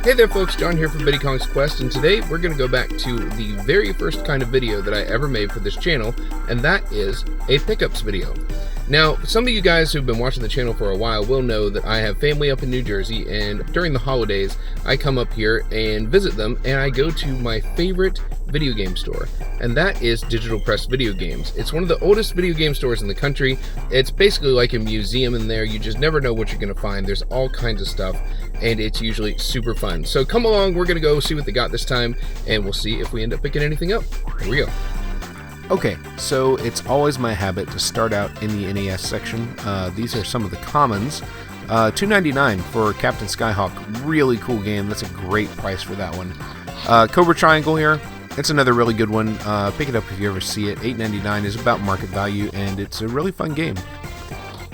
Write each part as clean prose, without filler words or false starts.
Hey there folks, John here from Kong's Quest, and today we're going to go back to the very first kind of video that I ever made for this channel, and that is a pickups video. Now, some of you guys who've been watching the channel for a while will know that I have family up in New Jersey, and during the holidays, I come up here and visit them, and I go to my favorite video game store, and that is Digital Press Video Games. It's one of the oldest video game stores in the country. It's basically like a museum in there. You just never know what you're going to find. There's all kinds of stuff, and it's usually super fun. So come along, we're going to go see what they got this time, and we'll see if we end up picking anything up. Here we go. Okay, so it's always my habit to start out in the NES section. These are some of the commons. $2.99 for Captain Skyhawk. Really cool game. That's a great price for that one. Cobra Triangle here. It's another really good one. Pick it up if you ever see it. $8.99 is about market value, and it's a really fun game.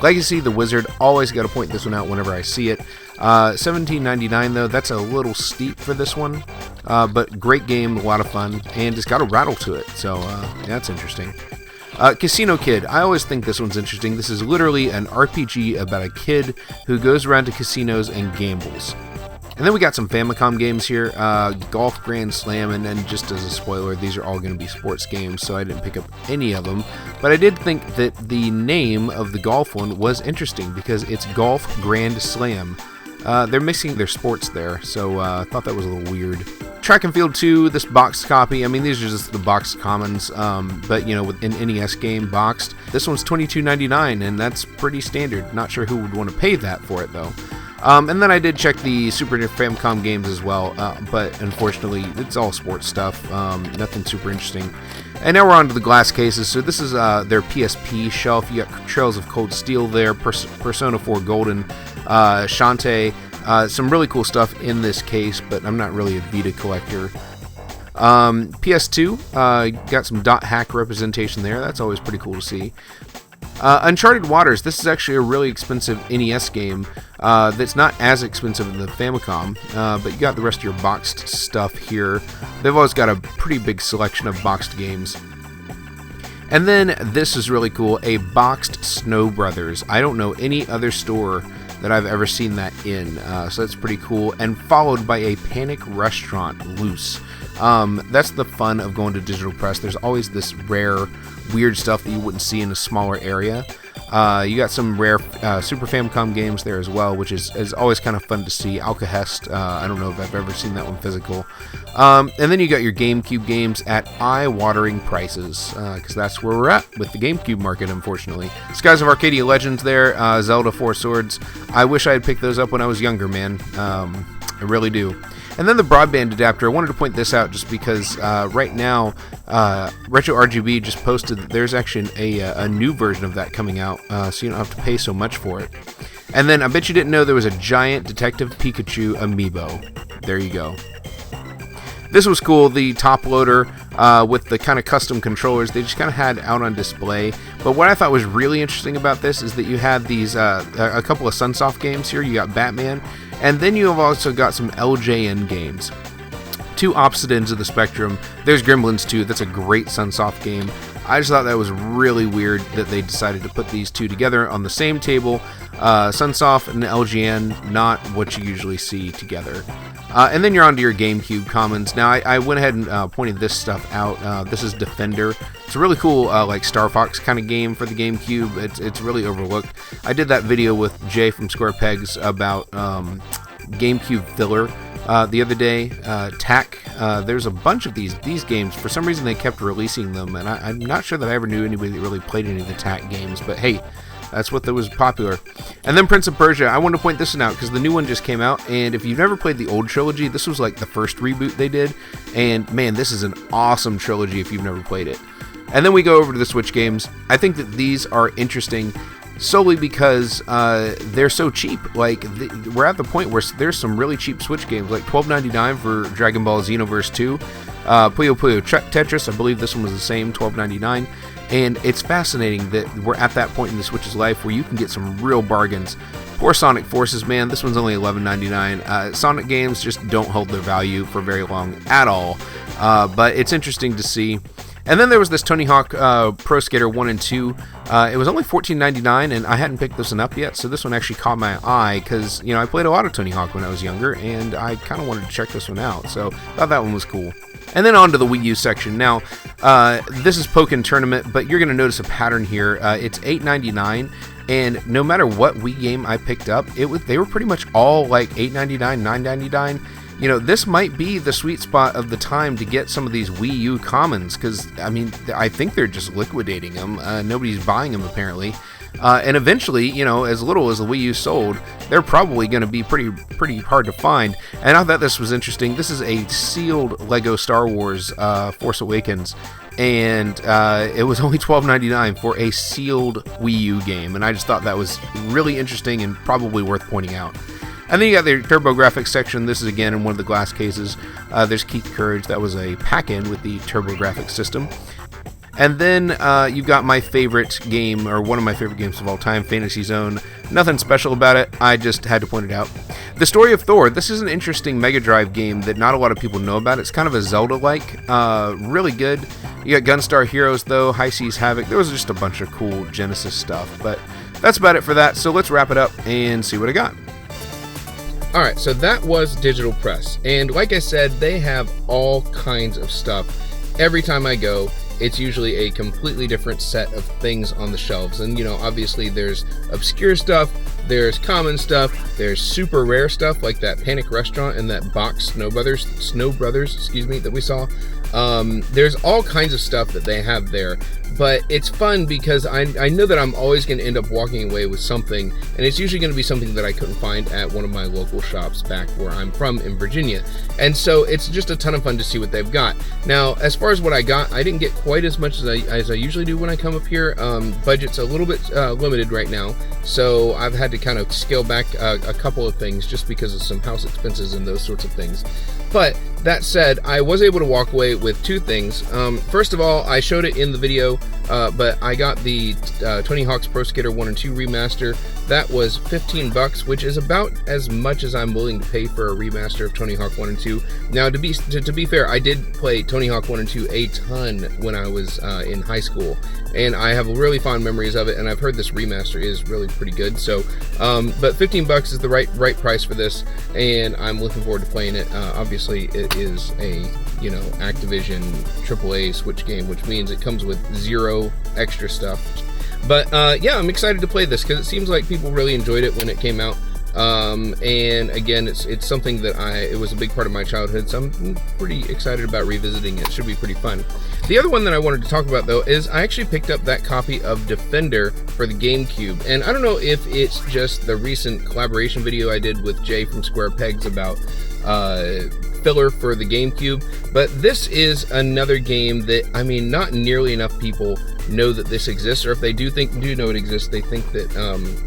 Legacy the Wizard. Always got to point this one out whenever I see it. $17.99 though. That's a little steep for this one. But great game, a lot of fun, and it's got a rattle to it, so that's interesting. Casino Kid. I always think this one's interesting. This is literally an RPG about a kid who goes around to casinos and gambles. And then we got some Famicom games here, Golf Grand Slam, and then just as a spoiler, these are all going to be sports games, so I didn't pick up any of them. But I did think that the name of the golf one was interesting because it's Golf Grand Slam. They're mixing their sports there, so I thought that was a little weird. Track and Field 2, this boxed copy. I mean, these are just the boxed commons, but, you know, with an NES game boxed. This one's $22.99, and that's pretty standard. Not sure who would want to pay that for it, though. And then I did check the Super Famicom games as well, but unfortunately, it's all sports stuff. Nothing super interesting. And now we're on to the glass cases. So this is their PSP shelf. You got Trails of Cold Steel there, Persona 4 Golden, Shantae. Some really cool stuff in this case, but I'm not really a Vita collector. PS2, got some dot hack representation there. That's always pretty cool to see. Uncharted Waters. This is actually a really expensive NES game that's not as expensive in the Famicom, but you got the rest of your boxed stuff here. They've always got a pretty big selection of boxed games. And then this is really cool, a boxed Snow Brothers. I don't know any other store that I've ever seen that in, so that's pretty cool. And followed by a Panic Restaurant Loose. That's the fun of going to Digital Press. There's always this rare, weird stuff that you wouldn't see in a smaller area. You got some rare Super Famicom games there as well, which is always kind of fun to see. Alcahest, I don't know if I've ever seen that one physical. And then you got your GameCube games at eye-watering prices, because that's where we're at with the GameCube market, unfortunately. Skies of Arcadia Legends there, Zelda 4 Swords. I wish I had picked those up when I was younger, man. I really do. And then the broadband adapter, I wanted to point this out just because right now, Retro RGB just posted that there's actually a new version of that coming out, so you don't have to pay so much for it. And then I bet you didn't know there was a giant Detective Pikachu amiibo. There you go. This was cool, the top loader with the kind of custom controllers they just kind of had out on display. But what I thought was really interesting about this is that you had these a couple of Sunsoft games here. You got Batman, and then you have also got some LJN games. Two opposite ends of the spectrum. There's Gremlins 2. That's a great Sunsoft game. I just thought that was really weird that they decided to put these two together on the same table. Sunsoft and LGN, not what you usually see together. And then you're on to your GameCube commons. Now, I went ahead and pointed this stuff out. This is Defender. It's a really cool, like, Star Fox kind of game for the GameCube. It's really overlooked. I did that video with Jay from Square Pegs about GameCube filler the other day. TAC. There's a bunch of these games. For some reason, they kept releasing them, and I'm not sure that I ever knew anybody that really played any of the TAC games, but hey, that's what was popular. And then Prince of Persia, I want to point this one out because the new one just came out, and if you've never played the old trilogy, this was like the first reboot they did, and man, this is an awesome trilogy if you've never played it. And then we go over to the Switch games. I think that these are interesting solely because they're so cheap. Like, we're at the point where there's some really cheap Switch games, like $12.99 for Dragon Ball Xenoverse 2, Puyo Puyo Tetris, I believe this one was the same, $12.99. And it's fascinating that we're at that point in the Switch's life where you can get some real bargains. Poor Sonic Forces, man, this one's only $11.99. Sonic games just don't hold their value for very long at all. But it's interesting to see. And then there was this Tony Hawk Pro Skater 1 and 2. It was only $14.99, and I hadn't picked this one up yet, so this one actually caught my eye because, you know, I played a lot of Tony Hawk when I was younger, and I kind of wanted to check this one out, so I thought that one was cool. And then on to the Wii U section. Now, this is Pokken Tournament, but you're going to notice a pattern here. It's $8.99, and no matter what Wii game I picked up, they were pretty much all like $8.99, $9.99. You know, this might be the sweet spot of the time to get some of these Wii U commons, because, I mean, I think they're just liquidating them. Nobody's buying them, apparently. And eventually, you know, as little as the Wii U sold, they're probably going to be pretty hard to find. And I thought this was interesting. This is a sealed Lego Star Wars Force Awakens, and it was only $12.99 for a sealed Wii U game, and I just thought that was really interesting and probably worth pointing out. And then you got the TurboGrafx section. This is again in one of the glass cases. There's Keith Courage. That was a pack-in with the TurboGrafx system. And then you've got my favorite game, or one of my favorite games of all time, Fantasy Zone. Nothing special about it. I just had to point it out. The Story of Thor. This is an interesting Mega Drive game that not a lot of people know about. It's kind of a Zelda-like. Really good. You got Gunstar Heroes, though. High Seas Havoc. There was just a bunch of cool Genesis stuff. But that's about it for that. So let's wrap it up and see what I got. Alright, so that was Digital Press, and like I said, they have all kinds of stuff. Every time I go, it's usually a completely different set of things on the shelves, and you know, obviously there's obscure stuff, there's common stuff, there's super rare stuff like that Panic Restaurant and that box Snow Brothers, that we saw. There's all kinds of stuff that they have there, but it's fun because I know that I'm always going to end up walking away with something, and it's usually going to be something that I couldn't find at one of my local shops back where I'm from in Virginia, and so it's just a ton of fun to see what they've got. Now, as far as what I got, I didn't get quite as much as I usually do when I come up here. Budget's a little bit limited right now, so I've had to kind of scale back a couple of things just because of some house expenses and those sorts of things. But that said, I was able to walk away with two things. First of all, I showed it in the video, but I got the Tony Hawk's Pro Skater 1 and 2 remaster. That was $15, which is about as much as I'm willing to pay for a remaster of Tony Hawk 1 and 2. Now, to be fair, I did play Tony Hawk 1 and 2 a ton when I was in high school, and I have really fond memories of it, and I've heard this remaster is really pretty good. So, but $15 is the right price for this, and I'm looking forward to playing it. Obviously, it is a, you know, Activision AAA Switch game, which means it comes with 0 extra stuff. But yeah, I'm excited to play this because it seems like people really enjoyed it when it came out. And again, it's something that it was a big part of my childhood, so I'm pretty excited about revisiting it. It should be pretty fun. The other one that I wanted to talk about, though, is I actually picked up that copy of Defender for the GameCube, and I don't know if it's just the recent collaboration video I did with Jay from Square Pegs about filler for the GameCube, but this is another game that, I mean, not nearly enough people know that this exists, or if they do know it exists, they think that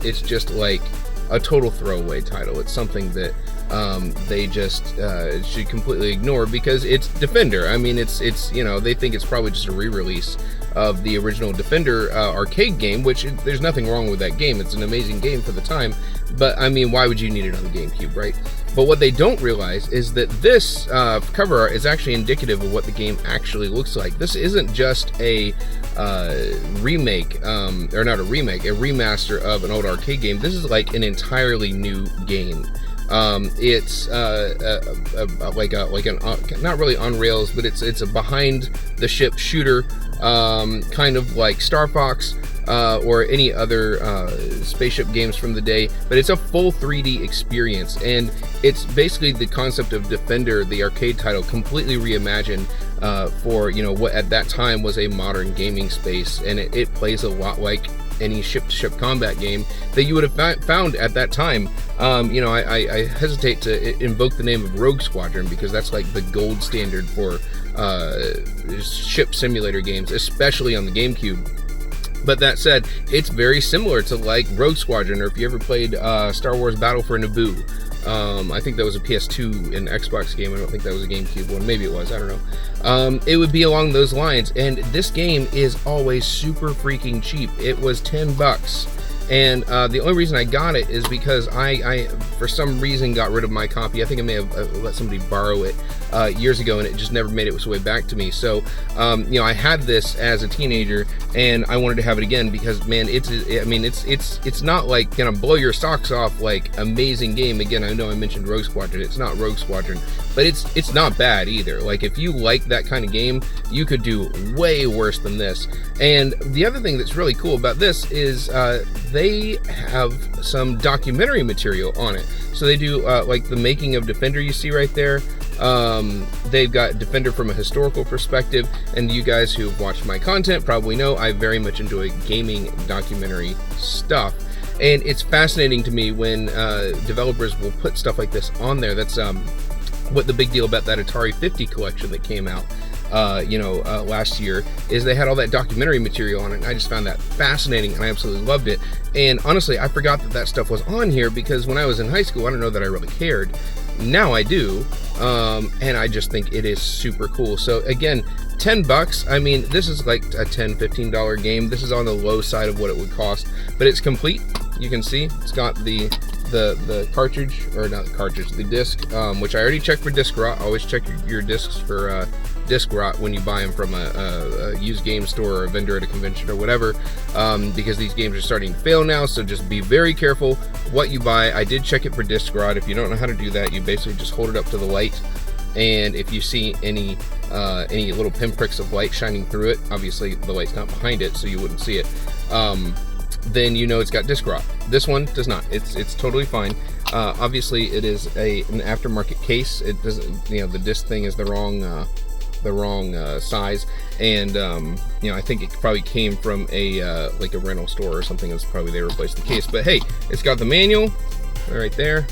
it's just like a total throwaway title. It's something that they just should completely ignore because it's Defender. I mean, it's you know, they think it's probably just a re-release of the original Defender arcade game, which there's nothing wrong with that game. It's an amazing game for the time, but I mean, why would you need it on the GameCube, right? But what they don't realize is that this cover art is actually indicative of what the game actually looks like. This isn't just a remake, or not a remake, a remaster of an old arcade game. This is like an entirely new game. It's like an not really on rails, but it's a behind the ship shooter, kind of like Star Fox or any other spaceship games from the day, but it's a full 3D experience, and it's basically the concept of Defender, the arcade title, completely reimagined for, you know, what at that time was a modern gaming space, and it plays a lot like any ship-to-ship combat game that you would have found at that time. You know, I hesitate to invoke the name of Rogue Squadron because that's like the gold standard for ship simulator games, especially on the GameCube. But that said, it's very similar to like Rogue Squadron, or if you ever played Star Wars Battle for Naboo. I think that was a PS2 and Xbox game. I don't think that was a GameCube one. Maybe it was. I don't know. It would be along those lines. And this game is always super freaking cheap. It was $10. And the only reason I got it is because I for some reason got rid of my copy. I think I may have let somebody borrow it years ago, and it just never made its way back to me. So you know, I had this as a teenager, and I wanted to have it again because, man, it's not like gonna blow your socks off like amazing game. Again, I know I mentioned Rogue Squadron. It's not Rogue Squadron, but it's not bad either. Like, if you like that kind of game, you could do way worse than this. And the other thing that's really cool about this is they have some documentary material on it. So they do like the making of Defender you see right there. They've got Defender from a historical perspective, and you guys who've watched my content probably know I very much enjoy gaming documentary stuff. And it's fascinating to me when developers will put stuff like this on there. That's what the big deal about that Atari 50 collection that came out last year is. They had all that documentary material on it, and I just found that fascinating, and I absolutely loved it. And honestly, I forgot that stuff was on here because when I was in high school, I don't know that I really cared. Now I do, and I just think it is super cool. So again, $10. I mean, this is like a $10-15 game. This is on the low side of what it would cost, but it's complete. You can see it's got the cartridge, or not the cartridge, the disc, which I already checked for disc rot. Always check your discs for disc rot when you buy them from a used game store or a vendor at a convention or whatever, because these games are starting to fail now. So just be very careful what you buy. I did check it for disc rot. If you don't know how to do that, you basically just hold it up to the light, and if you see any little pinpricks of light shining through it, obviously the light's not behind it, so you wouldn't see it, then you know it's got disc rot. This one does not. It's totally fine. Obviously it is an aftermarket case. It doesn't, the disc thing is the wrong size, and I think it probably came from like a rental store or something. That's probably they replaced the case. But hey, it's got the manual right there.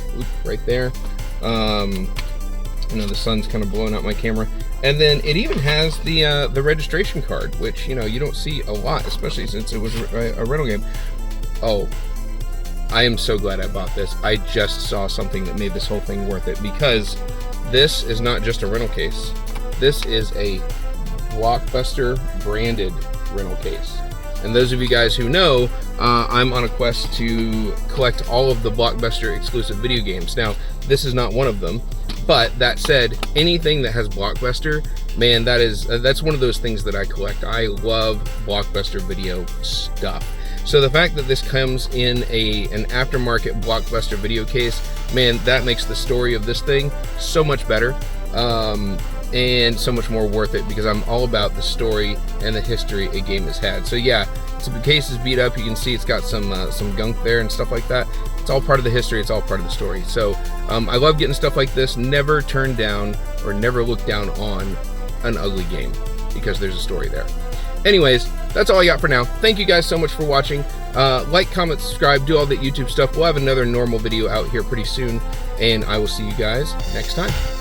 Right there. The sun's kind of blowing out my camera. And then it even has the registration card, which you don't see a lot, especially since it was a rental game. Oh, I am so glad I bought this. I just saw something that made this whole thing worth it, because this is not just a rental case. This is a Blockbuster branded rental case. And those of you guys who know, I'm on a quest to collect all of the Blockbuster exclusive video games. Now, this is not one of them. But that said, anything that has Blockbuster, man, that's one of those things that I collect. I love Blockbuster video stuff. So the fact that this comes in an aftermarket Blockbuster video case, man, that makes the story of this thing so much better, and so much more worth it, because I'm all about the story and the history a game has had. So yeah, so the case is beat up. You can see it's got some gunk there and stuff like that. It's all part of the history. It's all part of the story. So I love getting stuff like this. Never turn down or never look down on an ugly game, because there's a story there. Anyways, that's all I got for now. Thank you guys so much for watching. Like, comment, subscribe, do all that YouTube stuff. We'll have another normal video out here pretty soon, and I will see you guys next time.